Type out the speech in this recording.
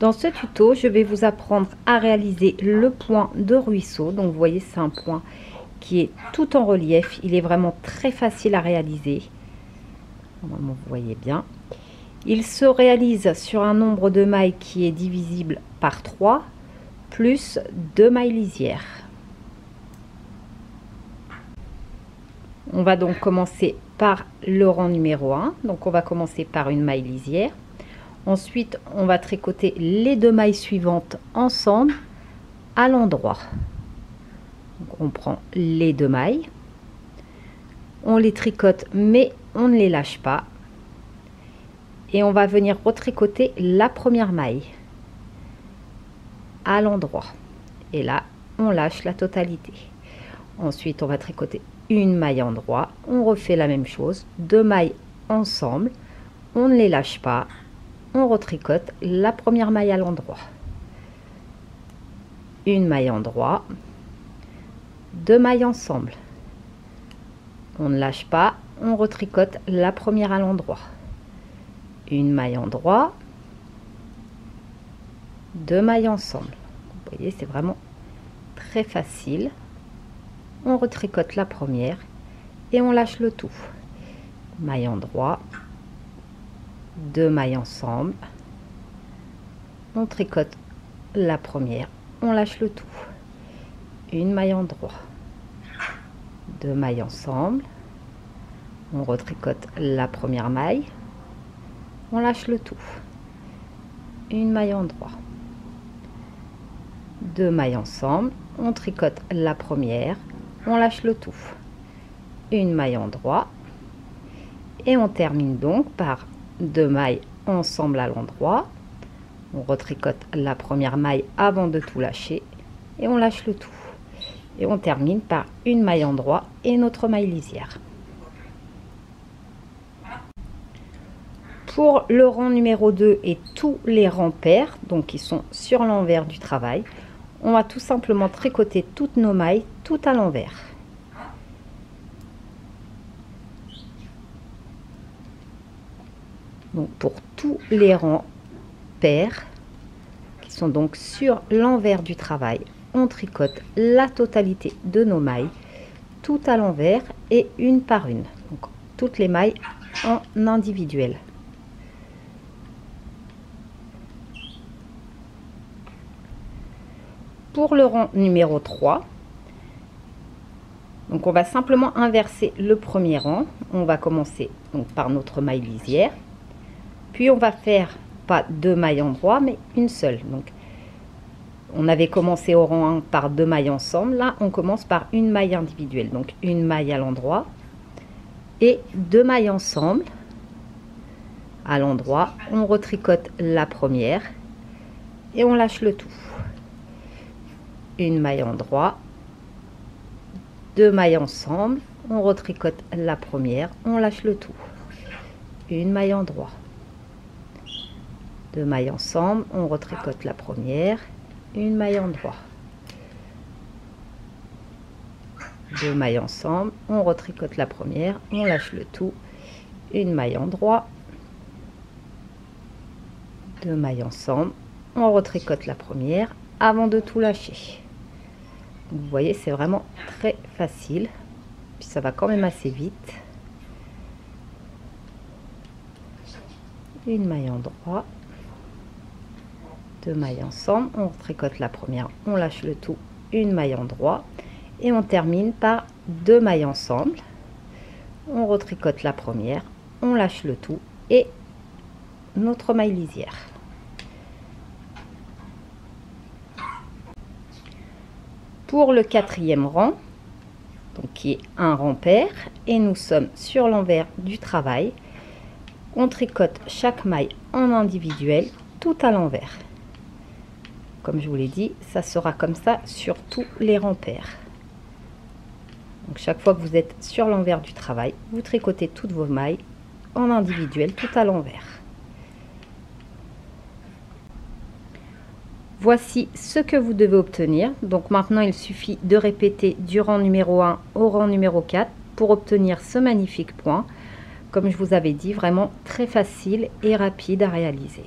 Dans ce tuto, je vais vous apprendre à réaliser le point de ruisseau. Donc vous voyez, c'est un point qui est tout en relief. Il est vraiment très facile à réaliser. Normalement, vous voyez bien. Il se réalise sur un nombre de mailles qui est divisible par 3, plus 2 mailles lisières. On va donc commencer par le rang numéro 1. Donc on va commencer par une maille lisière. Ensuite, on va tricoter les 2 mailles suivantes ensemble à l'endroit. On prend les 2 mailles, on les tricote mais on ne les lâche pas. Et on va venir retricoter la première maille à l'endroit. Et là, on lâche la totalité. Ensuite, on va tricoter une maille endroit. On refait la même chose, 2 mailles ensemble. On ne les lâche pas. On retricote la première maille à l'endroit. Une maille endroit. 2 mailles ensemble. On ne lâche pas. On retricote la première à l'endroit. Une maille endroit, 2 mailles ensemble. Vous voyez, c'est vraiment très facile. On retricote la première et on lâche le tout. Maille endroit, 2 mailles ensemble. On tricote la première, on lâche le tout. Une maille endroit, 2 mailles ensemble. On retricote la première maille. On lâche le tout. Une maille endroit, 2 mailles ensemble. On tricote la première. On lâche le tout. Une maille endroit. Et on termine donc par 2 mailles ensemble à l'endroit. On retricote la première maille avant de tout lâcher. Et on lâche le tout. Et on termine par une maille endroit et notre maille lisière. Pour le rang numéro 2 et tous les rangs pairs, donc qui sont sur l'envers du travail, on va tout simplement tricoter toutes nos mailles tout à l'envers. Donc pour tous les rangs pairs, qui sont donc sur l'envers du travail, on tricote la totalité de nos mailles tout à l'envers et une par une. Donc toutes les mailles en individuel. Pour le rang numéro 3, donc on va simplement inverser le premier rang. On va commencer donc par notre maille lisière. Puis on va faire pas 2 mailles endroit mais une seule. Donc on avait commencé au rang 1 par 2 mailles ensemble. Là on commence par une maille individuelle. Donc une maille à l'endroit et 2 mailles ensemble à l'endroit. On retricote la première et on lâche le tout. Une maille endroit, 2 mailles ensemble, on retricote la première, on lâche le tout. Une maille endroit, 2 mailles ensemble, on retricote la première, une maille endroit, 2 mailles ensemble, on retricote la première, on lâche le tout. Une maille endroit, 2 mailles ensemble, on retricote la première avant de tout lâcher. Vous voyez, c'est vraiment très facile, puis ça va quand même assez vite. Une maille endroit, 2 mailles ensemble, on tricote la première, on lâche le tout, une maille endroit et on termine par 2 mailles ensemble. On retricote la première, on lâche le tout et notre maille lisière. Pour le 4e rang, donc qui est un rang pair, et nous sommes sur l'envers du travail, on tricote chaque maille en individuel tout à l'envers. Comme je vous l'ai dit, ça sera comme ça sur tous les rangs pairs. Donc chaque fois que vous êtes sur l'envers du travail, vous tricotez toutes vos mailles en individuel tout à l'envers. Voici ce que vous devez obtenir. Donc maintenant, il suffit de répéter du rang numéro 1 au rang numéro 4 pour obtenir ce magnifique point. Comme je vous avais dit, vraiment très facile et rapide à réaliser.